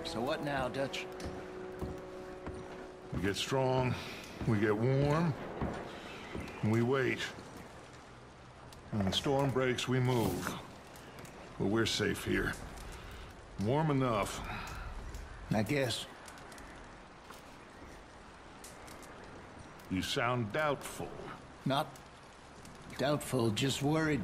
So what now, Dutch? We get strong, we get warm, and we wait. When the storm breaks, we move. But we're safe here. Warm enough. I guess. You sound doubtful. Not doubtful, just worried.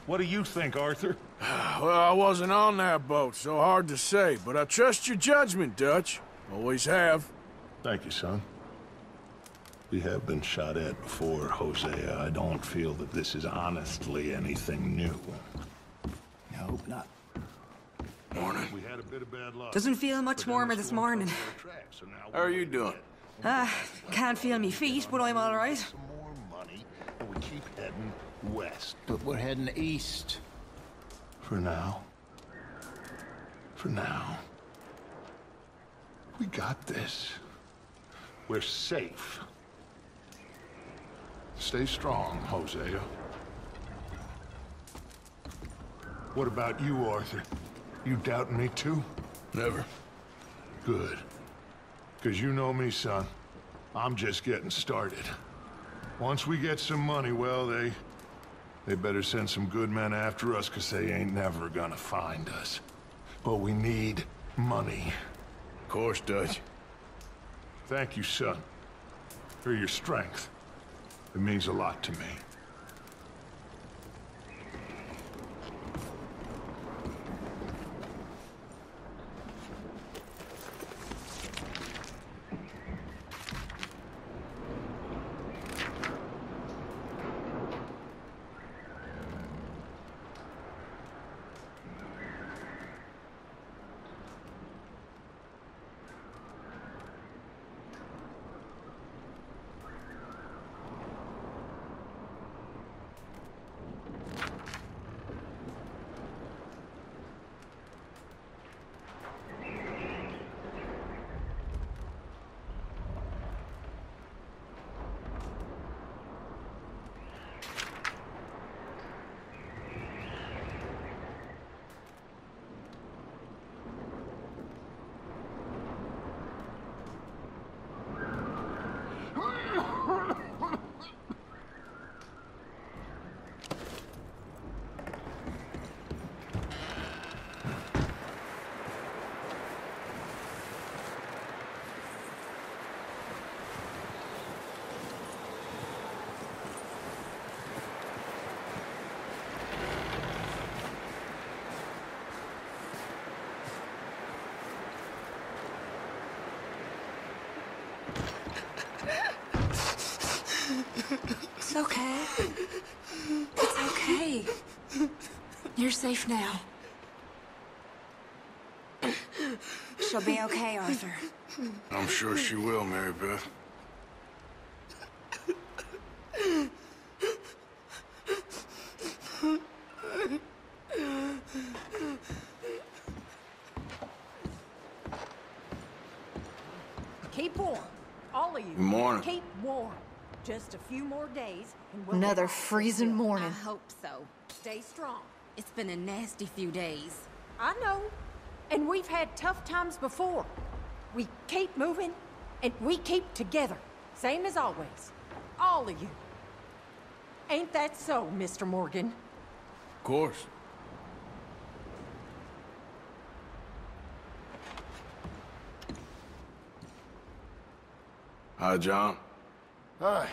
What do you think, Arthur? Well, I wasn't on that boat, so hard to say, but I trust your judgment, Dutch. Always have. Thank you, son. We have been shot at before, Hosea. I don't feel that this is honestly anything new. I hope not. Morning. We had a bit of bad luck. Doesn't feel much warmer this morning. How are you doing? Can't feel me feet, but I'm all right. Some more money, and we keep heading west. But we're heading east. For now. For now. We got this. We're safe. Stay strong, Hosea. What about you, Arthur? You doubting me too? Never. Good. Because you know me, son. I'm just getting started. Once we get some money, well, they better send some good men after us, because they ain't never gonna find us. But we need money. Of course, Dutch. Thank you, son, for your strength. It means a lot to me. It's okay. It's okay. You're safe now. She'll be okay, Arthur. I'm sure she will, Mary Beth. Keep warm. All of you. Good morning. Keep warm. Just a few more days, and we'll Another get out. freezing I morning. hope so. Stay strong. It's been a nasty few days. I know. And we've had tough times before. We keep moving, and we keep together. Same as always. All of you. Ain't that so, Mr. Morgan? Of course. Hi, John. Hi.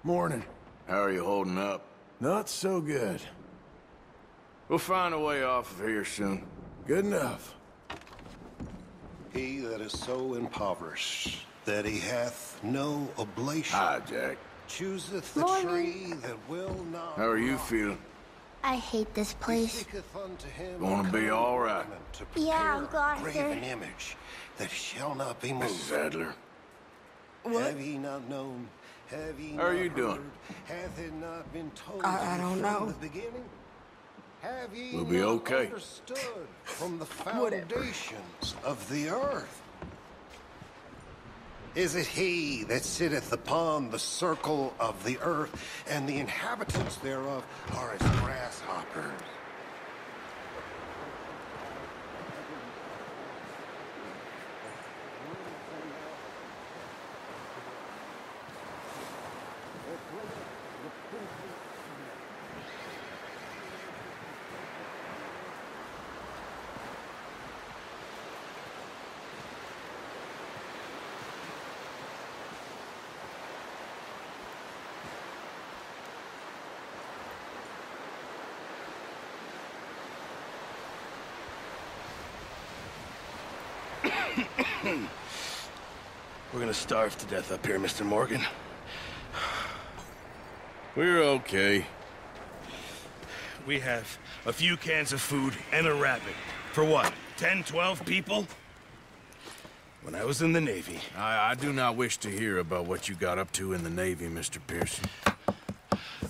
Morning. How are you holding up? Not so good. We'll find a way off of here soon. Good enough. He that is so impoverished that he hath no oblation Hi, Jack. chooseth the Morning. tree that will not How are you rot. feeling? I hate this He place. seeketh unto him Gonna a be cunning all right. ornament to Yeah, prepare a Arthur. graven image that shall not be Mrs. moved. Adler. Have ye not known? Have ye How are not you doing? heard? Hath it not been told I you don't from know. the beginning? Have ye We'll be not okay. understood from the foundations of the earth? Is it he that sitteth upon the circle of the earth, and the inhabitants thereof are as grasshoppers? We're gonna starve to death up here, Mr. Morgan. We're okay. We have a few cans of food and a rabbit. For what, 10, 12 people? When I was in the Navy... I do not wish to hear about what you got up to in the Navy, Mr. Pearson.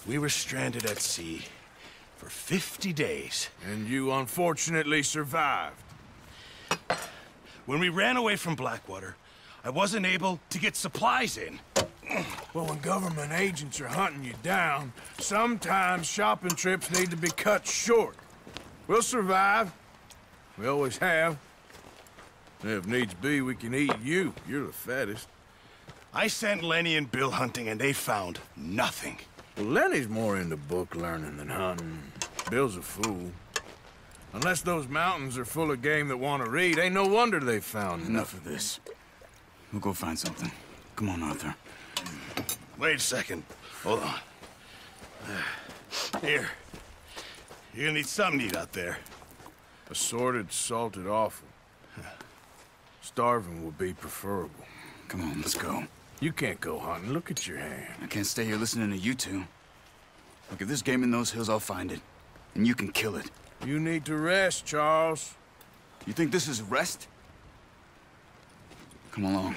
We were stranded at sea for 50 days. And you unfortunately survived. When we ran away from Blackwater, I wasn't able to get supplies in. Well, when government agents are hunting you down, sometimes shopping trips need to be cut short. We'll survive. We always have. If needs be, we can eat you. You're the fattest. I sent Lenny and Bill hunting, and they found nothing. Well, Lenny's more into book learning than hunting. Bill's a fool. Unless those mountains are full of game that want to read, ain't no wonder they found Enough of this. We'll go find something. Come on, Arthur. Wait a second. Hold on. Here. You're gonna need something to eat out there. Assorted, salted offal. Starving would be preferable. Come on, let's go. You can't go hunting. Look at your hand. I can't stay here listening to you two. Look, if there's game in those hills, I'll find it. And you can kill it. You need to rest, Charles. You think this is rest? Come along.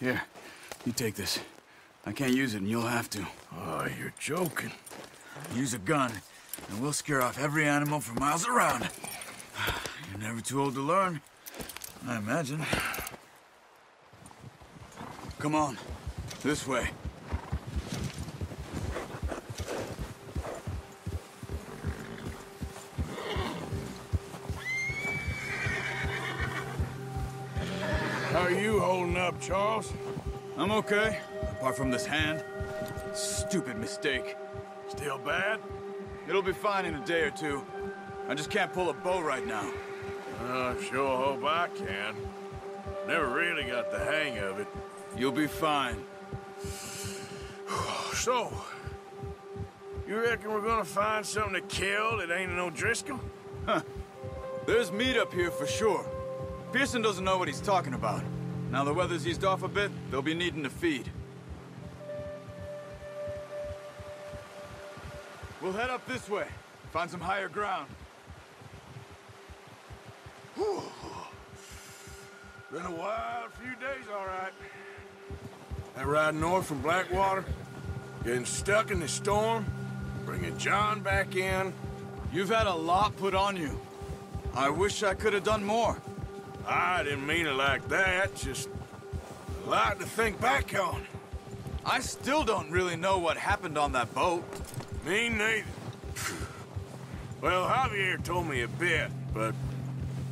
Here, you take this. I can't use it, and you'll have to. Oh, you're joking. Use a gun, and we'll scare off every animal for miles around. You're never too old to learn, I imagine. Come on, this way. How are you holding up, Charles? I'm okay, apart from this hand. Stupid mistake. Still bad? It'll be fine in a day or two. I just can't pull a bow right now. I sure hope I can. Never really got the hang of it. You'll be fine. So, you reckon we're gonna find something to kill that ain't no Driscoll? There's meat up here for sure. Pearson doesn't know what he's talking about. Now the weather's eased off a bit, they'll be needing to feed. We'll head up this way. Find some higher ground. Whew. Been a wild few days, all right. That ride north from Blackwater, getting stuck in the storm, bringing John back in. You've had a lot put on you. I wish I could have done more. I didn't mean it like that, just a lot to think back on. I still don't really know what happened on that boat. Me neither. Well, Javier told me a bit, but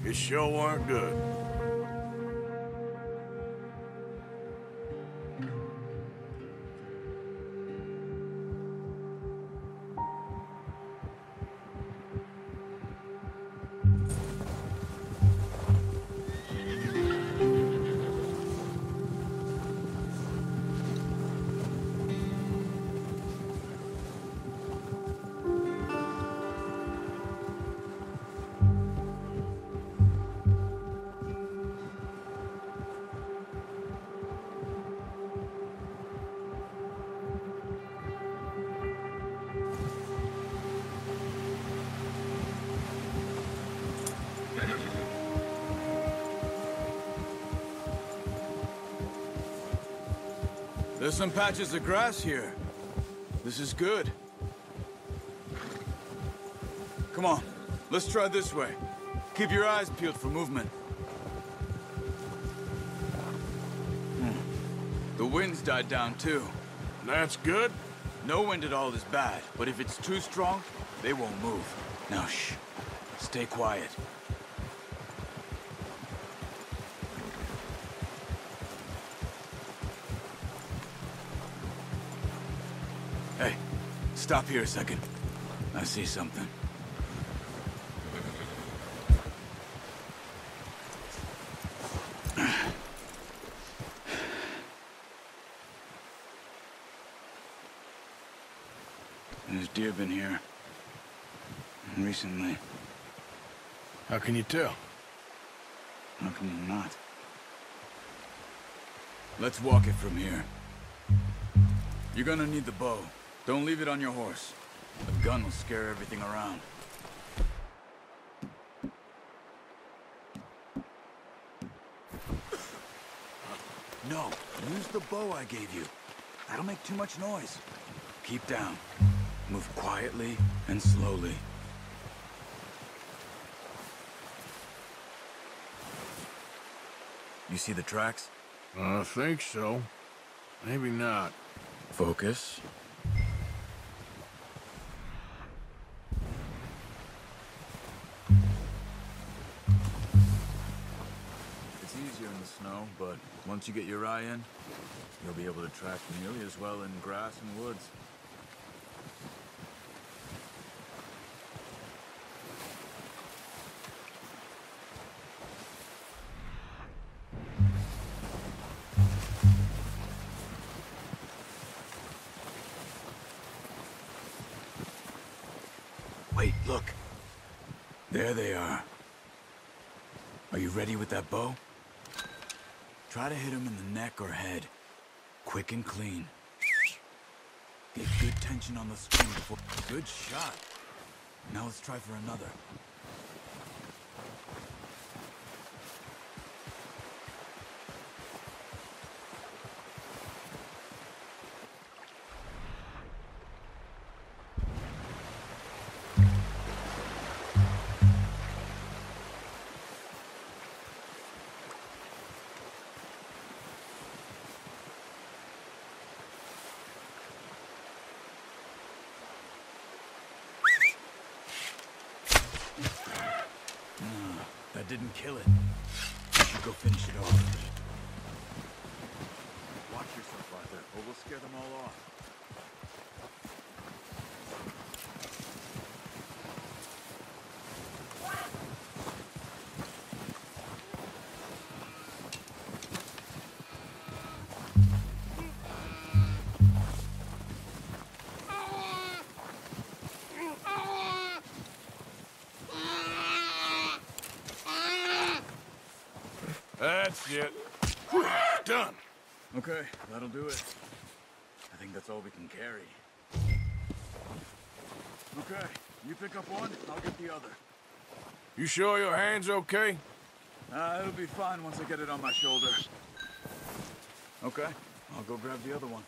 it sure weren't good. There's some patches of grass here. This is good. Come on, let's try this way. Keep your eyes peeled for movement. The wind's died down too. That's good. No wind at all is bad, but if it's too strong, they won't move. Now shh, stay quiet. Hey, stop here a second. I see something. There's deer been here. Recently. How can you tell? How can you not? Let's walk it from here. You're gonna need the bow. Don't leave it on your horse. A gun will scare everything around. No, use the bow I gave you. That'll make too much noise. Keep down. Move quietly and slowly. You see the tracks? I think so. Maybe not. Focus. It's easier in the snow, but once you get your eye in, you'll be able to track nearly as well in grass and woods. Wait, look. There they are. Are you ready with that bow? Try to hit him in the neck or head. Quick and clean. Get good tension on the string before... Good shot. Now let's try for another. That didn't kill it. You should go finish it off. Watch yourself, Arthur, or we'll scare them all off. That's it. Done. Okay, that'll do it. I think that's all we can carry. Okay, you pick up one, I'll get the other. You sure your hand's okay? It'll be fine once I get it on my shoulder. Okay, I'll go grab the other one.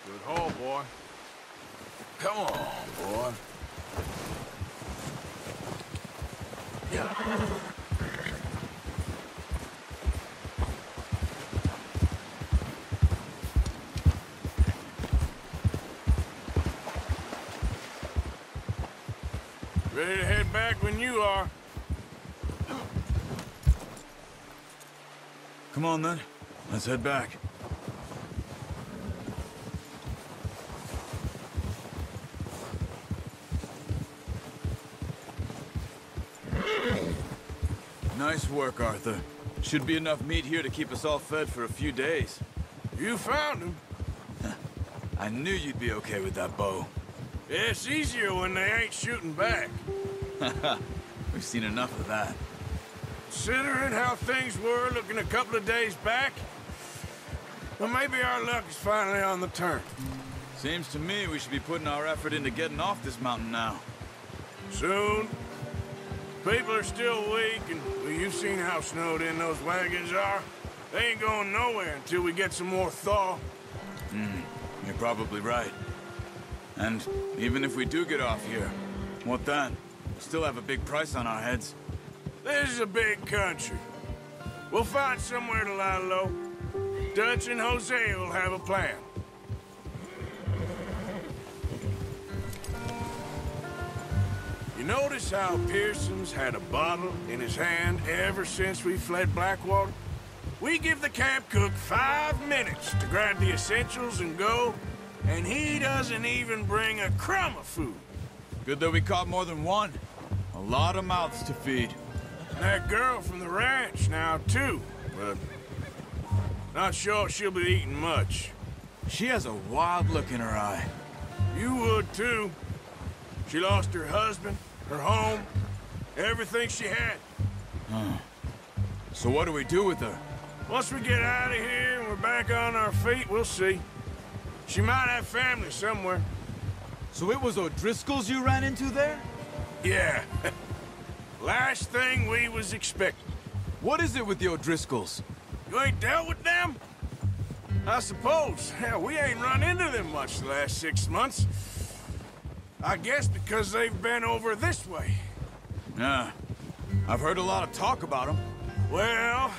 Good haul, boy. Come on, boy. Ready to head back when you are. Come on, then. Let's head back. Nice work, Arthur. Should be enough meat here to keep us all fed for a few days. You found him. I knew you'd be okay with that bow. It's easier when they ain't shooting back. We've seen enough of that. Considering how things were looking a couple of days back, well, maybe our luck is finally on the turn. Seems to me we should be putting our effort into getting off this mountain now. Soon. People are still weak, and well, you've seen how snowed in those wagons are. They ain't going nowhere until we get some more thaw. You're probably right. And even if we do get off here, what then? We still have a big price on our heads. This is a big country. We'll find somewhere to lie low. Dutch and Hosea will have a plan. You notice how Pearson's had a bottle in his hand ever since we fled Blackwater? We give the camp cook 5 minutes to grab the essentials and go, and he doesn't even bring a crumb of food. Good that we caught more than one. A lot of mouths to feed. That girl from the ranch now, too, but not sure she'll be eating much. She has a wild look in her eye. You would, too. She lost her husband, her home, everything she had. So what do we do with her? Once we get out of here and we're back on our feet, we'll see. She might have family somewhere. So it was O'Driscoll's you ran into there? Yeah. Last thing we was expecting. What is it with the O'Driscolls? You ain't dealt with them? I suppose. Hell, we ain't run into them much the last 6 months. I guess because they've been over this way. Yeah. I've heard a lot of talk about them. Well,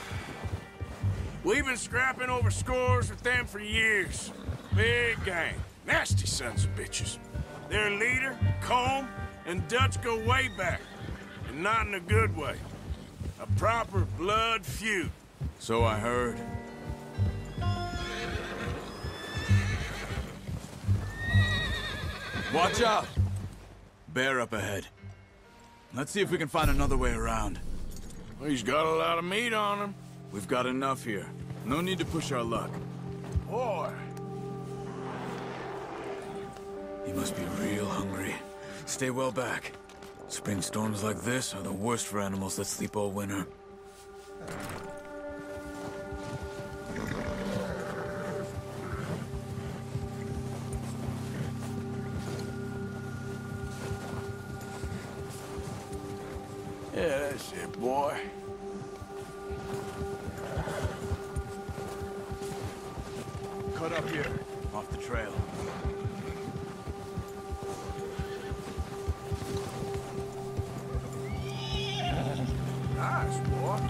we've been scrapping over scores with them for years. Big gang. Nasty sons of bitches. Their leader, Colm, and Dutch go way back. And not in a good way. A proper blood feud. So I heard. Watch out! Bear up ahead. Let's see if we can find another way around. Well, he's got a lot of meat on him. We've got enough here. No need to push our luck. Boy. He must be real hungry. Stay well back. Spring storms like this are the worst for animals that sleep all winter. Yeah, that's it, boy. Cut up here, off the trail. Nice, boy.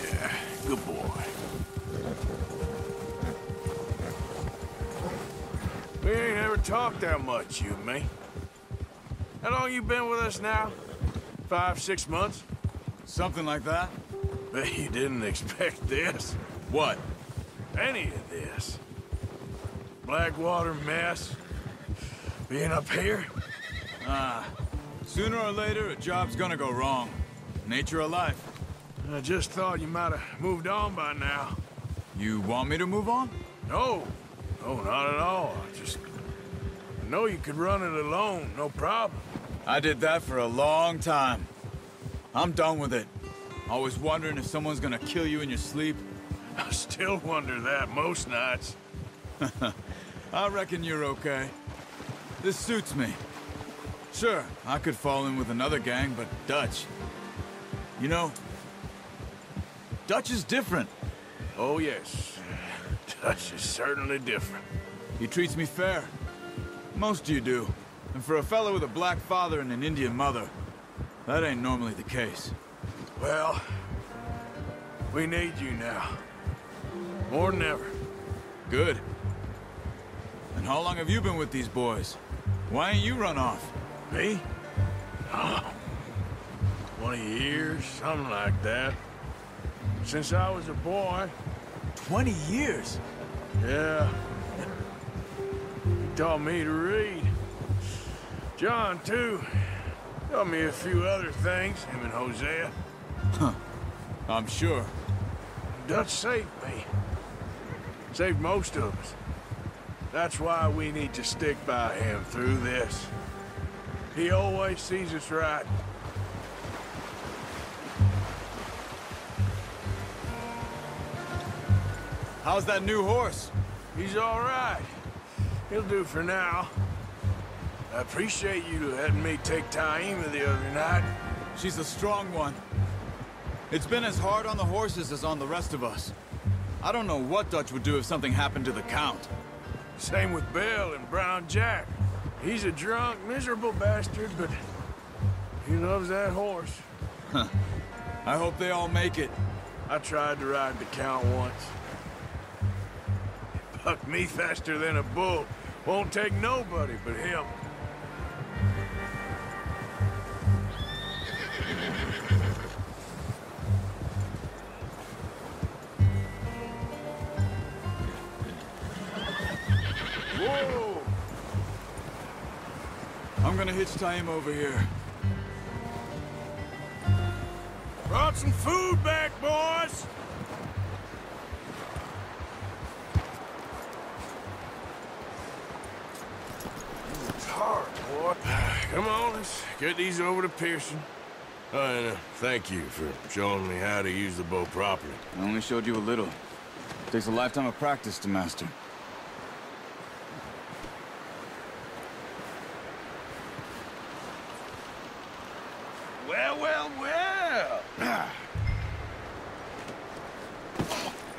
Yeah, good boy. We ain't ever talked that much, you and me. How long you been with us now? 5, 6 months? Something like that? Bet you didn't expect this. What? Any of this. Blackwater mess. Being up here. Sooner or later, a job's gonna go wrong. Nature of life. I just thought you might have moved on by now. You want me to move on? No. No, not at all. I know you could run it alone, no problem. I did that for a long time. I'm done with it. Always wondering if someone's gonna kill you in your sleep. I still wonder that most nights. I reckon you're okay. This suits me. Sure, I could fall in with another gang, but Dutch... You know, Dutch is different. Oh, yes. Dutch is certainly different. He treats me fair. Most of you do. And for a fellow with a black father and an Indian mother, that ain't normally the case. Well, we need you now. More than ever. Good. And how long have you been with these boys? Why ain't you run off? Me? Oh, 20 years, something like that. Since I was a boy. 20 years? Yeah. He taught me to read. John, too. Taught me a few other things, him and Hosea. Huh. I'm sure. Dutch saved me. Saved most of us. That's why we need to stick by him through this. He always sees us right. How's that new horse? He's all right. He'll do for now. I appreciate you letting me take Taima the other night. She's a strong one. It's been as hard on the horses as on the rest of us. I don't know what Dutch would do if something happened to the Count. Same with Bill and Brown Jack. He's a drunk, miserable bastard, but he loves that horse. I hope they all make it. I tried to ride the Count once. He bucked me faster than a bull Won't take nobody but him. Whoa! I'm gonna hitch tie him over here. Brought some food back, boys! It's hard, boy. Come on, let's get these over to Pearson. Oh, and thank you for showing me how to use the bow properly. I only showed you a little. Takes a lifetime of practice to master. Well, well, well.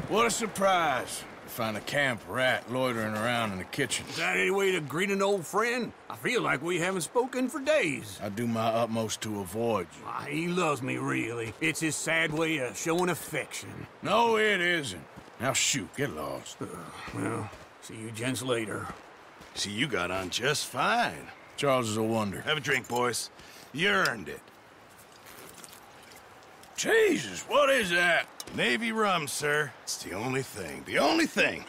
What a surprise to find a camp rat loitering around in the kitchen. Is that any way to greet an old friend? I feel like we haven't spoken for days. I do my utmost to avoid you. Why, he loves me, really. It's his sad way of showing affection. No, it isn't. Now shoot, get lost. Well, see you gents later. See, you got on just fine. Charles is a wonder. Have a drink, boys. You earned it. Jesus, what is that? Navy rum, sir. It's the only thing. The only thing.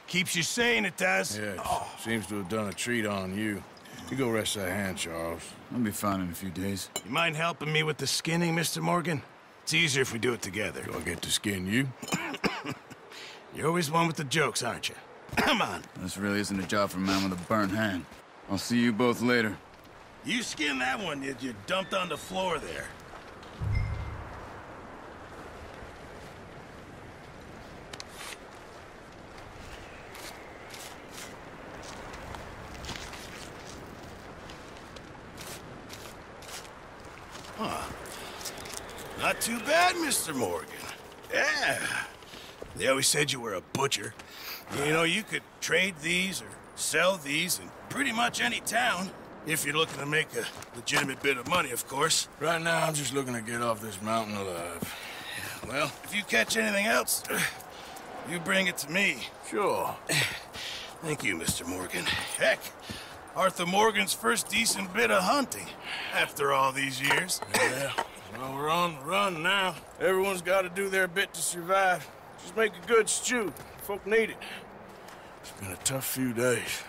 Keeps you sane, it does. Yeah, seems to have done a treat on you. You go rest that hand, Charles. I'll be fine in a few days. You mind helping me with the skinning, Mr. Morgan? It's easier if we do it together. Do I get to skin you? You're always one with the jokes, aren't you? Come on. This really isn't a job for a man with a burnt hand. I'll see you both later. You skinned that one you dumped on the floor there. Not too bad, Mr. Morgan. Yeah. They always said you were a butcher. You know, you could trade these or sell these in pretty much any town. If you're looking to make a legitimate bit of money, of course. Right now, I'm just looking to get off this mountain alive. Well, if you catch anything else, you bring it to me. Sure. Thank you, Mr. Morgan. Heck, Arthur Morgan's first decent bit of hunting after all these years. Yeah. Well, we're on the run now. Everyone's got to do their bit to survive. Just make a good stew. Folk need it. It's been a tough few days.